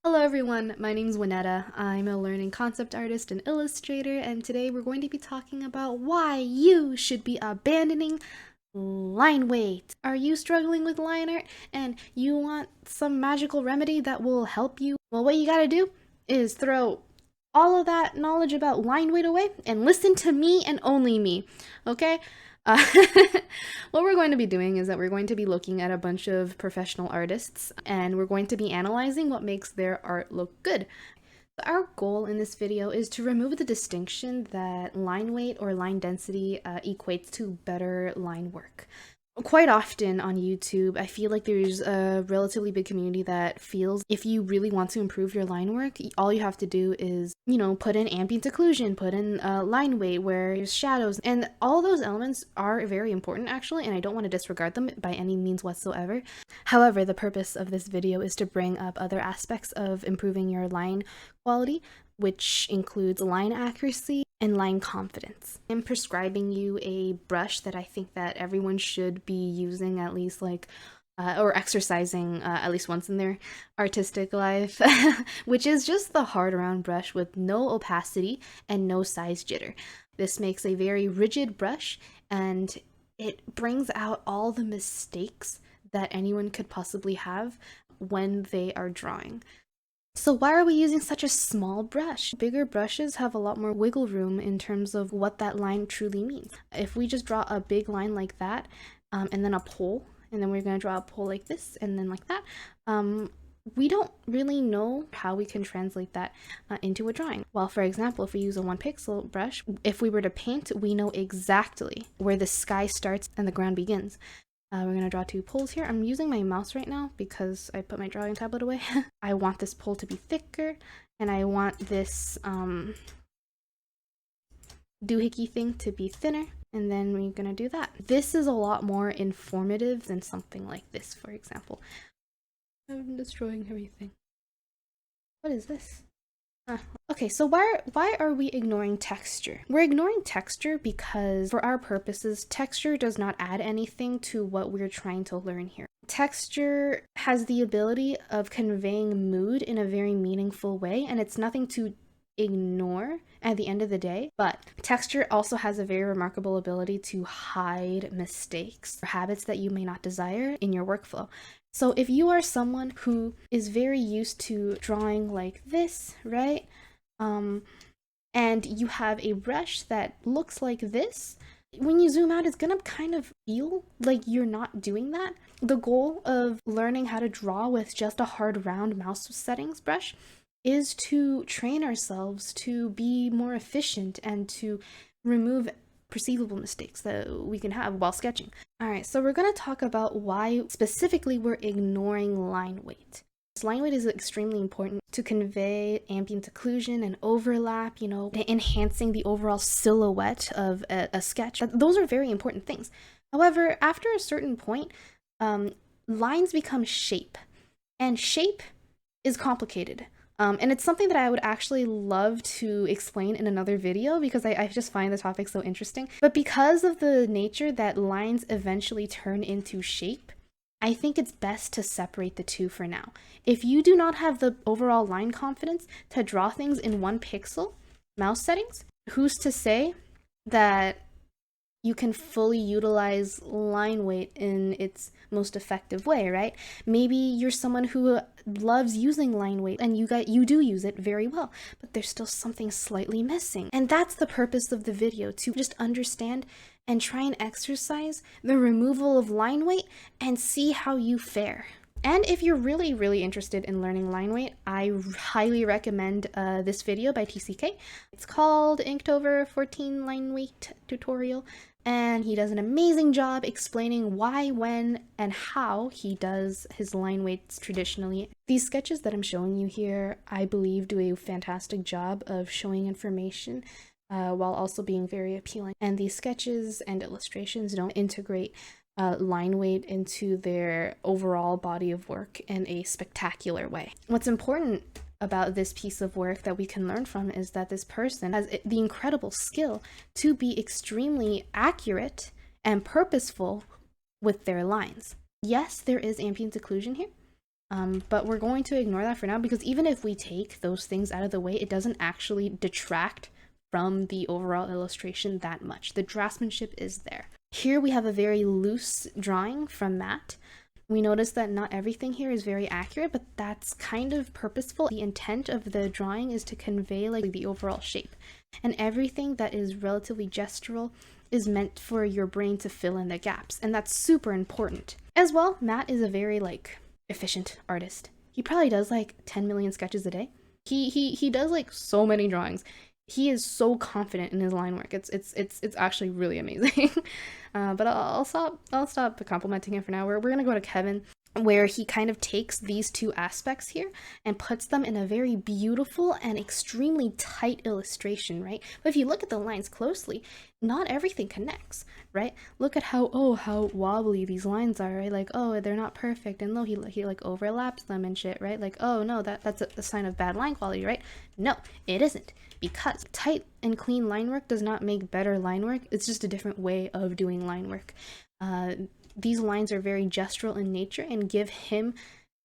Hello everyone, my name's Winetta. I'm a learning concept artist and illustrator, and today we're going to be talking about why you should be abandoning line weight. Are you struggling with line art and you want some magical remedy that will help you? Well, what you gotta do is throw all of that knowledge about line weight away and listen to me and only me, okay? Uh, what we're going to be doing is that we're going to be looking at a bunch of professional artists and we're going to be analyzing what makes their art look good. Our goal in this video is to remove the distinction that line weight or line density equates to better line work. Quite often on YouTube, I feel like there's a relatively big community that feels if you really want to improve your line work, all you have to do is, put in ambient occlusion, put in line weight where there's shadows, and all those elements are very important actually, and I don't want to disregard them by any means whatsoever. However, the purpose of this video is to bring up other aspects of improving your line quality, which includes line accuracy and line confidence. I'm prescribing you a brush that I think that everyone should be using at least or exercising at least once in their artistic life, which is just the hard round brush with no opacity and no size jitter. This makes a very rigid brush and it brings out all the mistakes that anyone could possibly have when they are drawing. So why are we using such a small brush? Bigger brushes have a lot more wiggle room in terms of what that line truly means. If we just draw a big line like that, and then a pole, and then we're going to draw a pole like this, and then like that, we don't really know how we can translate that into a drawing. Well, for example, if we use a 1 pixel brush, if we were to paint, we know exactly where the sky starts and the ground begins. We're going to draw 2 poles here. I'm using my mouse right now because I put my drawing tablet away. I want this pole to be thicker, and I want this doohickey thing to be thinner, and then we're going to do that. This is a lot more informative than something like this, for example. I'm destroying everything. What is this? Okay, so why are we ignoring texture? We're ignoring texture because for our purposes, texture does not add anything to what we're trying to learn here. Texture has the ability of conveying mood in a very meaningful way, and it's nothing to ignore at the end of the day, but texture also has a very remarkable ability to hide mistakes or habits that you may not desire in your workflow. So if you are someone who is very used to drawing like this, right? And you have a brush that looks like this, when you zoom out, it's gonna kind of feel like you're not doing that. The goal of learning how to draw with just a hard round mouse settings brush is to train ourselves to be more efficient and to remove perceivable mistakes that we can have while sketching. Alright, so we're going to talk about why specifically we're ignoring line weight. Line weight is extremely important to convey ambient occlusion and overlap, enhancing the overall silhouette of a sketch. Those are very important things. However, after a certain point, lines become shape, and shape is complicated. And it's something that I would actually love to explain in another video because I just find the topic so interesting. But because of the nature that lines eventually turn into shape, I think it's best to separate the two for now. If you do not have the overall line confidence to draw things in 1 pixel mouse settings, who's to say that you can fully utilize line weight in its most effective way, right? Maybe you're someone who loves using line weight and you do use it very well, but there's still something slightly missing. And that's the purpose of the video, to just understand and try and exercise the removal of line weight and see how you fare. And if you're really, really interested in learning line weight, I highly recommend this video by thicck. It's called Inktober 14 Line Weight Tutorial, and he does an amazing job explaining why, when, and how he does his line weights traditionally. These sketches that I'm showing you here, I believe, do a fantastic job of showing information while also being very appealing. And these sketches and illustrations don't integrate line weight into their overall body of work in a spectacular way. What's important about this piece of work that we can learn from is that this person has the incredible skill to be extremely accurate and purposeful with their lines. Yes, there is ambient occlusion here, But we're going to ignore that for now, because even if we take those things out of the way, it doesn't actually detract from the overall illustration that much. The draftsmanship is there. Here we have a very loose drawing from Matt. We notice that not everything here is very accurate, but that's kind of purposeful. The intent of the drawing is to convey like the overall shape, and everything that is relatively gestural is meant for your brain to fill in the gaps, and that's super important. As well, Matt is a very like efficient artist. He probably does like 10 million sketches a day. He does like so many drawings. He is so confident in his line work. It's actually really amazing. But I'll stop complimenting him for now. We're gonna go to Kevin, where he kind of takes these two aspects here and puts them in a very beautiful and extremely tight illustration, right? But if you look at the lines closely, not everything connects, right? Look at how wobbly these lines are, right? Like, oh, they're not perfect, and no, he like overlaps them and shit, right? Like, oh no, that's a sign of bad line quality, right? No, it isn't, because tight and clean line work does not make better line work. It's just a different way of doing line work. These lines are very gestural in nature and give him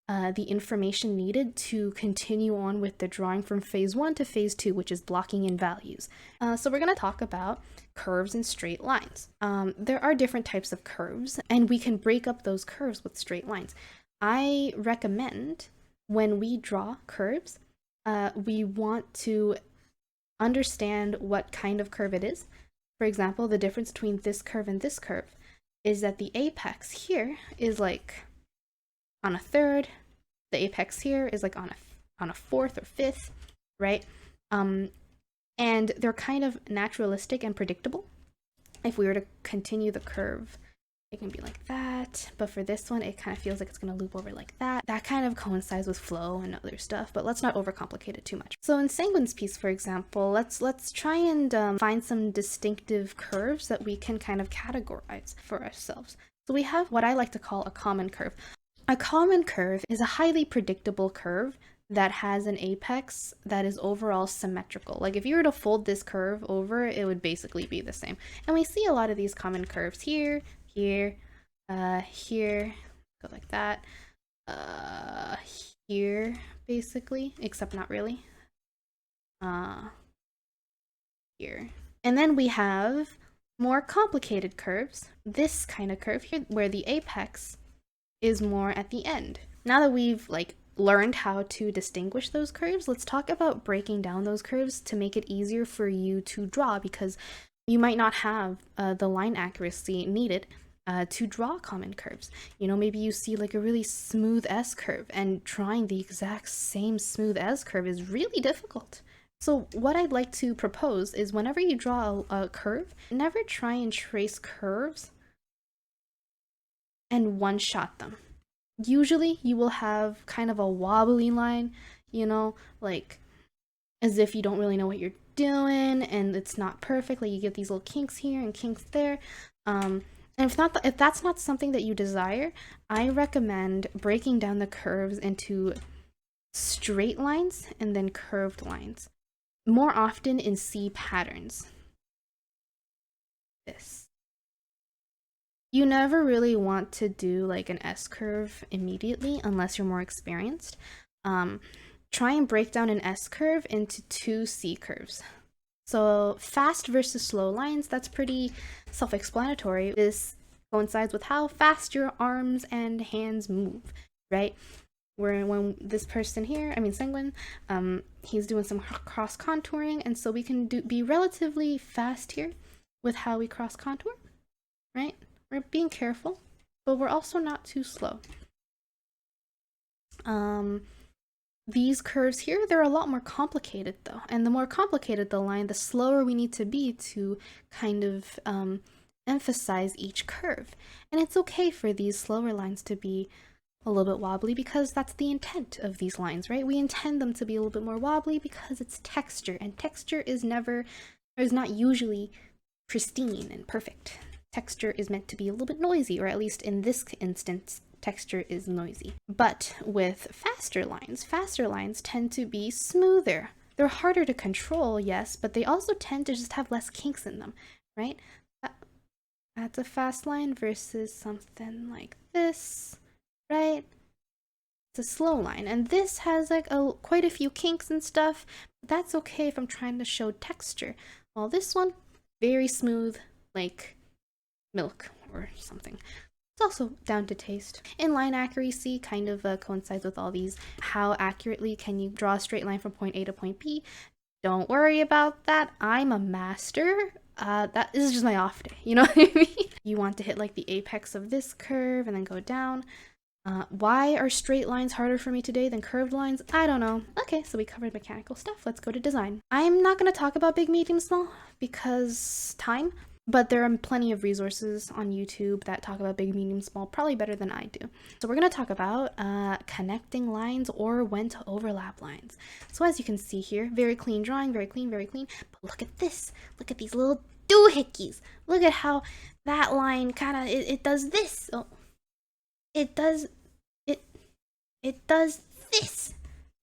the information needed to continue on with the drawing from phase 1 to phase 2, which is blocking in values. So we're going to talk about curves and straight lines. There are different types of curves, and we can break up those curves with straight lines. I recommend when we draw curves, we want to understand what kind of curve it is. For example, the difference between this curve and this curve is that the apex here is like on a third, the apex here is like on a fourth or fifth, right? And they're kind of naturalistic and predictable. If we were to continue the curve, it can be like that, but for this one, it kind of feels like it's going to loop over like that. That kind of coincides with flow and other stuff, but let's not overcomplicate it too much. So in Sanguine's piece, for example, let's try and find some distinctive curves that we can kind of categorize for ourselves. So we have what I like to call a common curve. A common curve is a highly predictable curve that has an apex that is overall symmetrical. Like if you were to fold this curve over, it would basically be the same. And we see a lot of these common curves here, here, here, go like that, here, basically, except not really, here. And then we have more complicated curves, this kind of curve here, where the apex is more at the end. Now that we've like learned how to distinguish those curves, let's talk about breaking down those curves to make it easier for you to draw, because you might not have the line accuracy needed to draw common curves. You know, maybe you see like a really smooth S curve, and drawing the exact same smooth S curve is really difficult. So what I'd like to propose is whenever you draw a curve, never try and trace curves and one-shot them. Usually you will have kind of a wobbly line, you know, like as if you don't really know what you're doing and it's not perfect. Like you get these little kinks here and kinks there. And if that's not something that you desire, I recommend breaking down the curves into straight lines and then curved lines, more often in C patterns. This. You never really want to do like an S curve immediately unless you're more experienced. Try and break down an S curve into 2 C curves. So fast versus slow lines, that's pretty self-explanatory. This coincides with how fast your arms and hands move, right? Where when this person here, I mean Sanguine, he's doing some cross contouring, and so we can be relatively fast here with how we cross contour, right? We're being careful, but we're also not too slow. These curves here, they're a lot more complicated though. And the more complicated the line, the slower we need to be to kind of emphasize each curve. And it's okay for these slower lines to be a little bit wobbly, because that's the intent of these lines, right? We intend them to be a little bit more wobbly because it's texture, and texture is not usually pristine and perfect. Texture is meant to be a little bit noisy, or at least in this instance, texture is noisy. But with faster lines tend to be smoother. They're harder to control, yes, but they also tend to just have less kinks in them, right? That's a fast line versus something like this, right? It's It's a slow line, and this has like quite a few kinks and stuff. That's okay if I'm trying to show texture. While this one, very smooth, like milk or something. It's also down to taste. And line accuracy kind of coincides with all these. How accurately can you draw a straight line from point A to point B? Don't worry about that. I'm a master. That is just my off day. You know what I mean? You want to hit like the apex of this curve and then go down. Why are straight lines harder for me today than curved lines? I don't know. Okay, so we covered mechanical stuff. Let's go to design. I'm not going to talk about big, medium, small because time. But there are plenty of resources on YouTube that talk about big, medium, small, probably better than I do. So we're going to talk about connecting lines or when to overlap lines. So as you can see here, very clean drawing, very clean, very clean. But look at this. Look at these little doohickeys. Look at how that line kind of, it does this. Oh, it does this.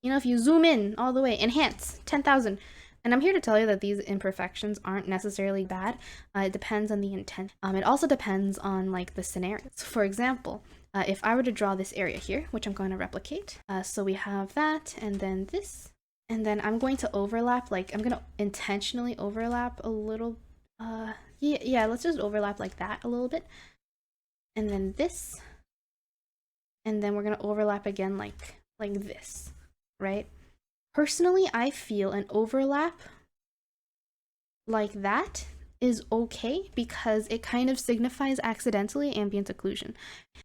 You know, if you zoom in all the way, enhance, 10,000. And I'm here to tell you that these imperfections aren't necessarily bad. It depends on the intent. It also depends on like the scenarios. For example, if I were to draw this area here, which I'm going to replicate. So we have that and then this. And then I'm going to overlap, like I'm going to intentionally overlap a little. Yeah, let's just overlap like that a little bit. And then this. And then we're going to overlap again like this, right? Personally, I feel an overlap like that is okay because it kind of signifies accidentally ambient occlusion.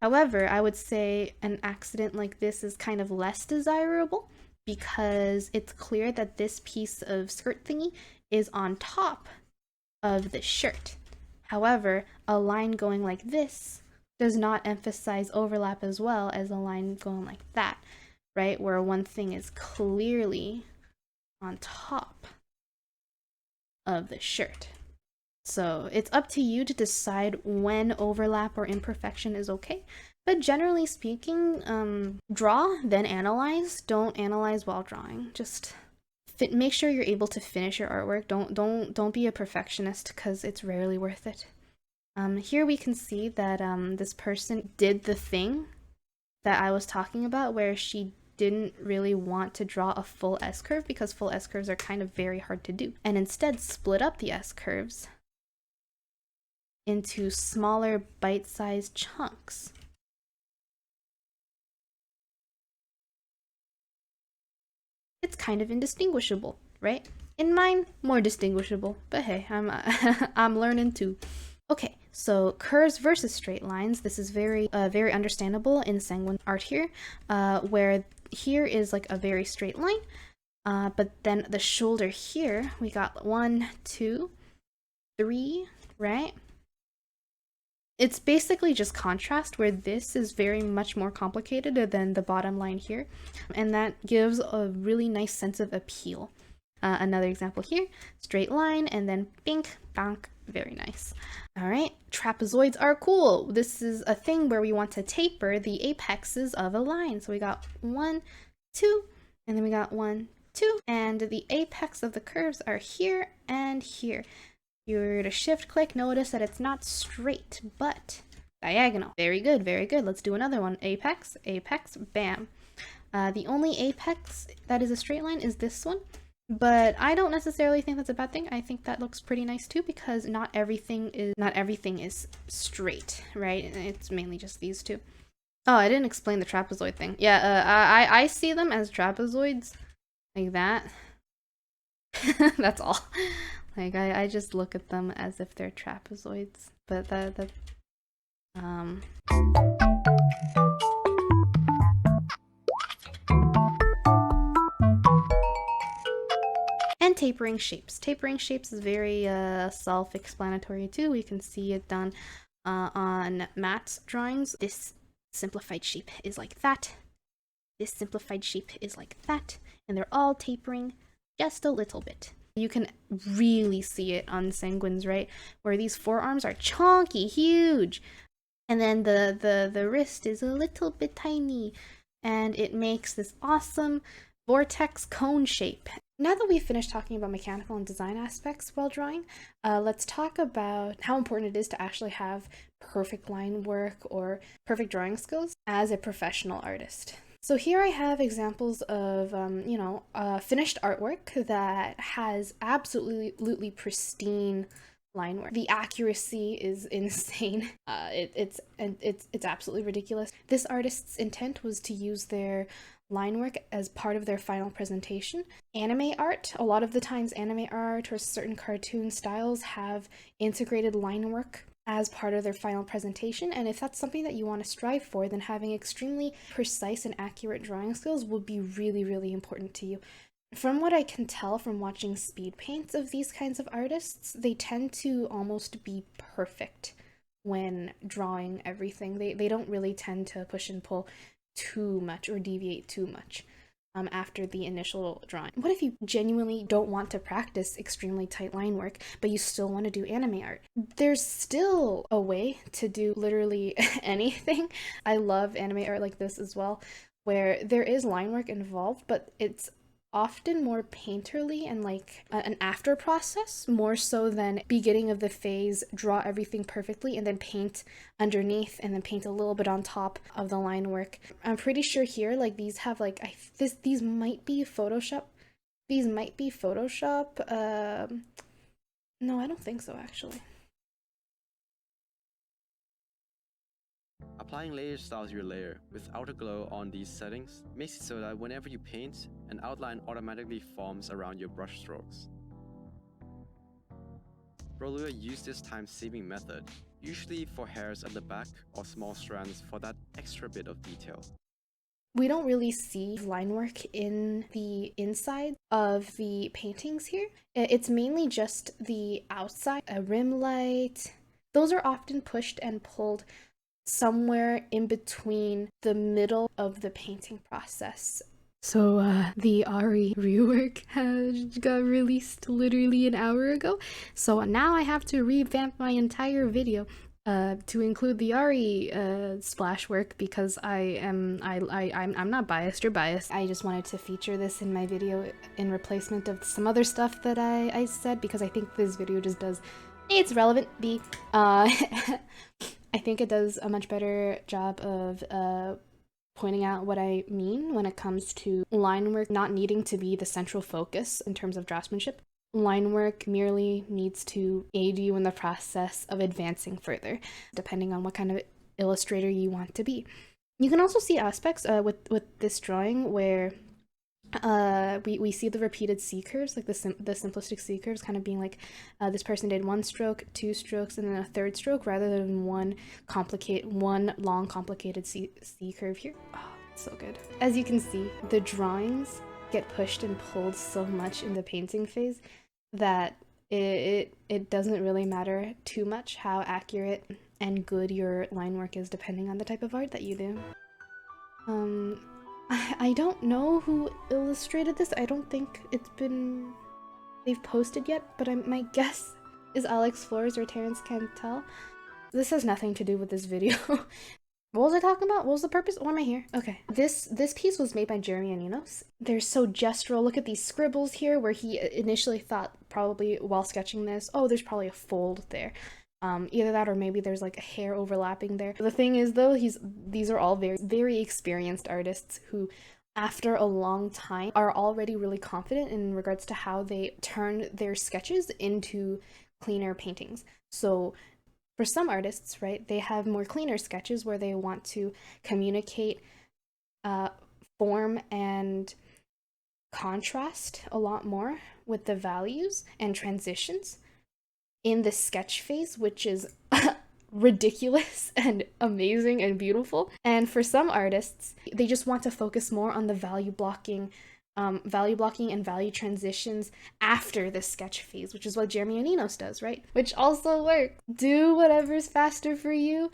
However, I would say an accident like this is kind of less desirable because it's clear that this piece of skirt thingy is on top of the shirt. However, a line going like this does not emphasize overlap as well as a line going like that. Right, where one thing is clearly on top of the shirt. So it's up to you to decide when overlap or imperfection is okay. But generally speaking, draw, then analyze. Don't analyze while drawing. Just make sure you're able to finish your artwork. Don't be a perfectionist because it's rarely worth it. Here we can see that this person did the thing that I was talking about where she didn't really want to draw a full S-curve because full S-curves are kind of very hard to do, and instead split up the S-curves into smaller bite-sized chunks. It's kind of indistinguishable, right? In mine, more distinguishable, but hey, I'm learning too. Okay, so curves versus straight lines. This is very understandable in Sanguine art here, where here is like a very straight line, but then the shoulder here, we got 1, 2, 3, right? It's basically just contrast where this is very much more complicated than the bottom line here, and that gives a really nice sense of appeal. Another example here, straight line, and then bink, bonk, very nice. All right, trapezoids are cool. This is a thing where we want to taper the apexes of a line. So we got 1, 2, and then we got 1, 2, and the apex of the curves are here and here. If you were to shift click, notice that it's not straight, but diagonal. Very good, very good. Let's do another one. Apex, apex, bam. The only apex that is a straight line is this one. But I don't necessarily think that's a bad thing. I think that looks pretty nice too because not everything is straight, right? It's mainly just these two. Oh, I didn't explain the trapezoid thing. Yeah, I see them as trapezoids like that. That's all. Like I just look at them as if they're trapezoids. But and tapering shapes. Tapering shapes is very self-explanatory too. We can see it done on Matt's drawings. This simplified shape is like that. This simplified shape is like that. And they're all tapering just a little bit. You can really see it on Sanguines, right? Where these forearms are chunky, huge. And then the wrist is a little bit tiny. And it makes this awesome vortex cone shape. Now that we've finished talking about mechanical and design aspects while drawing, let's talk about how important it is to actually have perfect line work or perfect drawing skills as a professional artist. So here I have examples of, finished artwork that has absolutely pristine line work. The accuracy is insane. It's absolutely ridiculous. This artist's intent was to use their line work as part of their final presentation. Anime art, a lot of the times anime art or certain cartoon styles have integrated line work as part of their final presentation, and if that's something that you want to strive for, then having extremely precise and accurate drawing skills will be really important to you. From what I can tell from watching speed paints of these kinds of artists, they tend to almost be perfect when drawing everything. They don't really tend to push and pull too much or deviate too much after the initial drawing. What if you genuinely don't want to practice extremely tight line work, but you still want to do anime art? There's still a way to do literally anything. I love anime art like this as well, where there is line work involved, but it's often more painterly and like an after process, more so than beginning of the phase, draw everything perfectly and then paint underneath and then paint a little bit on top of the line work. I'm pretty sure here, like, these have like, these might be Photoshop. These might be Photoshop. No, I don't think so actually. Applying layer styles your layer with outer glow on these settings makes it so that whenever you paint, an outline automatically forms around your brush strokes. Rolua used this time-saving method, usually for hairs at the back or small strands for that extra bit of detail. We don't really see line work in the inside of the paintings here. It's mainly just the outside, a rim light. Those are often pushed and pulled somewhere in between the middle of the painting process. So the Ahri rework got released literally an hour ago. So now I have to revamp my entire video to include the Ahri splash work because I'm not biased or biased. I just wanted to feature this in my video in replacement of some other stuff that I said because I think this video just does A, it's relevant, B, I think it does a much better job of pointing out what I mean when it comes to line work not needing to be the central focus in terms of draftsmanship. Line work merely needs to aid you in the process of advancing further, depending on what kind of illustrator you want to be. You can also see aspects with this drawing where we see the repeated C curves, like the simplistic C curves kind of being like this person did 1 stroke, 2 strokes, and then a 3rd stroke rather than one long complicated C curve here. Oh, it's so good. As you can see, the drawings get pushed and pulled so much in the painting phase that it doesn't really matter too much how accurate and good your line work is depending on the type of art that you do. I don't know who illustrated this. I don't think they've posted yet, but my guess is Alex Flores or Terrence Cantel. This has nothing to do with this video. What was I talking about? What was the purpose? Why am I here? Okay. This piece was made by Jeremy Aninos. They're so gestural. Look at these scribbles here where he initially thought, probably while sketching this, oh, there's probably a fold there. Either that or maybe there's like a hair overlapping there. The thing is though, these are all very experienced artists who after a long time are already really confident in regards to how they turn their sketches into cleaner paintings. So for some artists, right, they have more cleaner sketches where they want to communicate form and contrast a lot more with the values and transitions in the sketch phase, which is ridiculous and amazing and beautiful. And for some artists, they just want to focus more on the value blocking and value transitions after the sketch phase, which is what Jeremy Aninos does, right? Which also works. Do whatever's faster for you.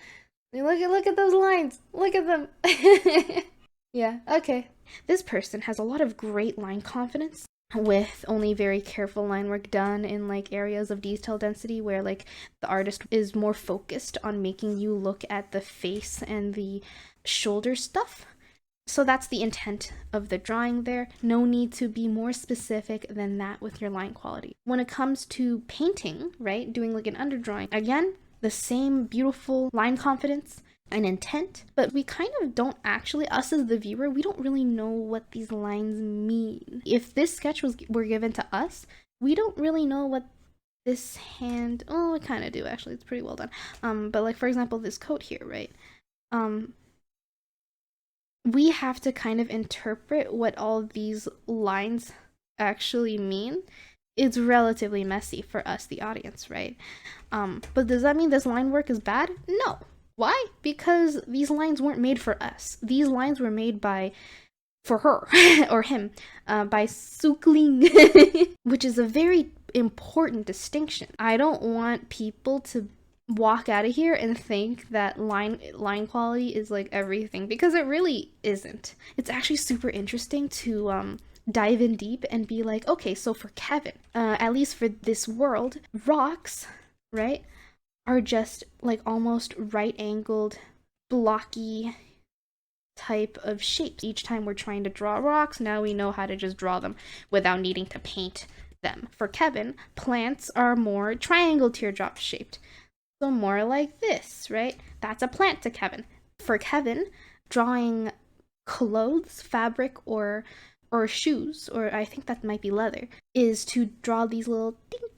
I mean, look at those lines. Look at them. Yeah, okay. This person has a lot of great line confidence with only very careful line work done in like areas of detail density where like the artist is more focused on making you look at the face and the shoulder stuff. So that's the intent of the drawing there. No need to be more specific than that with your line quality. When it comes to painting, right, doing like an underdrawing, again, the same beautiful line confidence, an intent, but we kind of don't actually, us as the viewer, we don't really know what these lines mean. If this sketch were given to us, we don't really know what this hand, oh, I kind of do actually, it's pretty well done. But like, for example, this coat here, right? We have to kind of interpret what all these lines actually mean. It's relatively messy for us, the audience, right? But does that mean this line work is bad? No. Why? Because these lines weren't made for us. These lines were made for her, or him, by Sukling, which is a very important distinction. I don't want people to walk out of here and think that line quality is like everything, because it really isn't. It's actually super interesting to dive in deep and be like, okay, so for Kevin, at least for this world, rocks, right, are just like almost right-angled, blocky type of shapes. Each time we're trying to draw rocks, now we know how to just draw them without needing to paint them. For Kevin, plants are more triangle teardrop shaped. So more like this, right? That's a plant to Kevin. For Kevin, drawing clothes, fabric, or shoes, or I think that might be leather, is to draw these little dinky,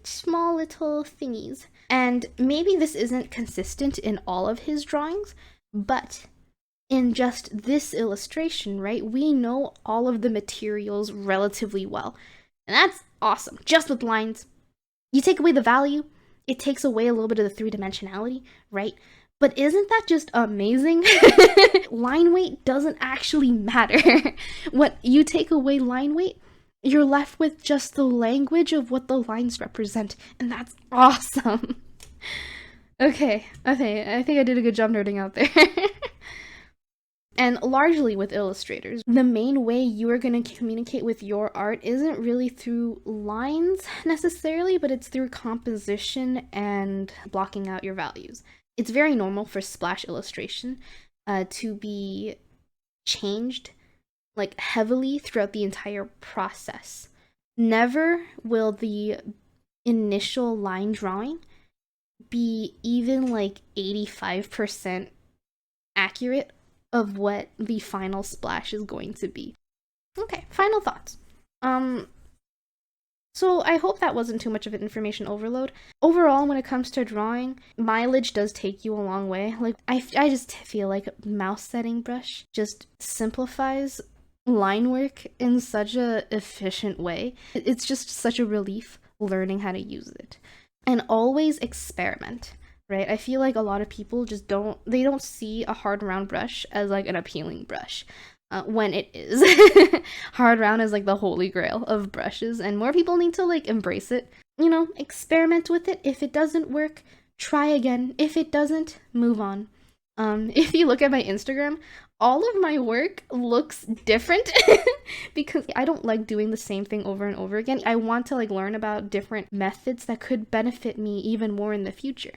small little thingies. And maybe this isn't consistent in all of his drawings, but in just this illustration, right, we know all of the materials relatively well. And that's awesome. Just with lines, you take away the value, it takes away a little bit of the three-dimensionality, right? But isn't that just amazing? Line weight doesn't actually matter. When you take away line weight, you're left with just the language of what the lines represent, and that's awesome. Okay, I think I did a good job nerding out there. And largely with illustrators, the main way you are going to communicate with your art isn't really through lines necessarily, but it's through composition and blocking out your values. It's very normal for splash illustration to be changed like heavily throughout the entire process. Never will the initial line drawing be even like 85% accurate of what the final splash is going to be. Okay, final thoughts. So I hope that wasn't too much of an information overload. Overall, when it comes to drawing, mileage does take you a long way. Like, I just feel like mouse setting brush just simplifies line work in such a efficient way. It's just such a relief learning how to use it. And always experiment. Right? I feel like a lot of people just don't see a hard round brush as like an appealing brush, when it is. Hard round is like the holy grail of brushes, and more people need to like embrace it. You know, experiment with it. If it doesn't work, try again. If it doesn't, move on. If you look at my Instagram, all of my work looks different because I don't like doing the same thing over and over again. I want to like learn about different methods that could benefit me even more in the future.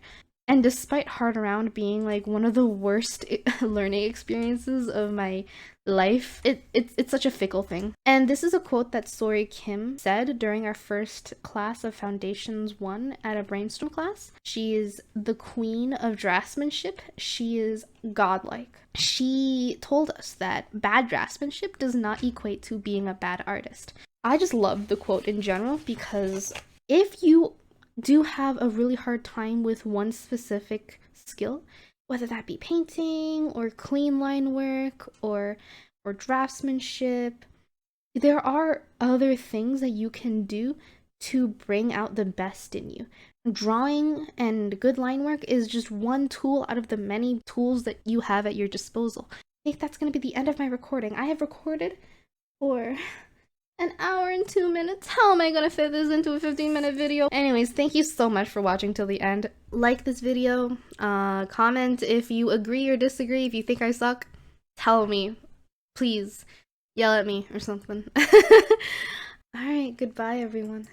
And despite hard around being like one of the worst learning experiences of my life, it's such a fickle thing. And this is a quote that Sori Kim said during our first class of Foundations 1 at a brainstorm class. She is the queen of draftsmanship. She is godlike. She told us that bad draftsmanship does not equate to being a bad artist. I just love the quote in general because if you do have a really hard time with one specific skill, whether that be painting or clean line work or draftsmanship, there are other things that you can do to bring out the best in you. Drawing and good line work is just one tool out of the many tools that you have at your disposal. I think that's going to be the end of my recording. I have recorded for an hour and 2 minutes. How am I gonna fit this into a 15-minute video? Anyways, thank you so much for watching till the end. Like this video, comment if you agree or disagree. If you think I suck, tell me. Please, yell at me or something. Alright, goodbye everyone.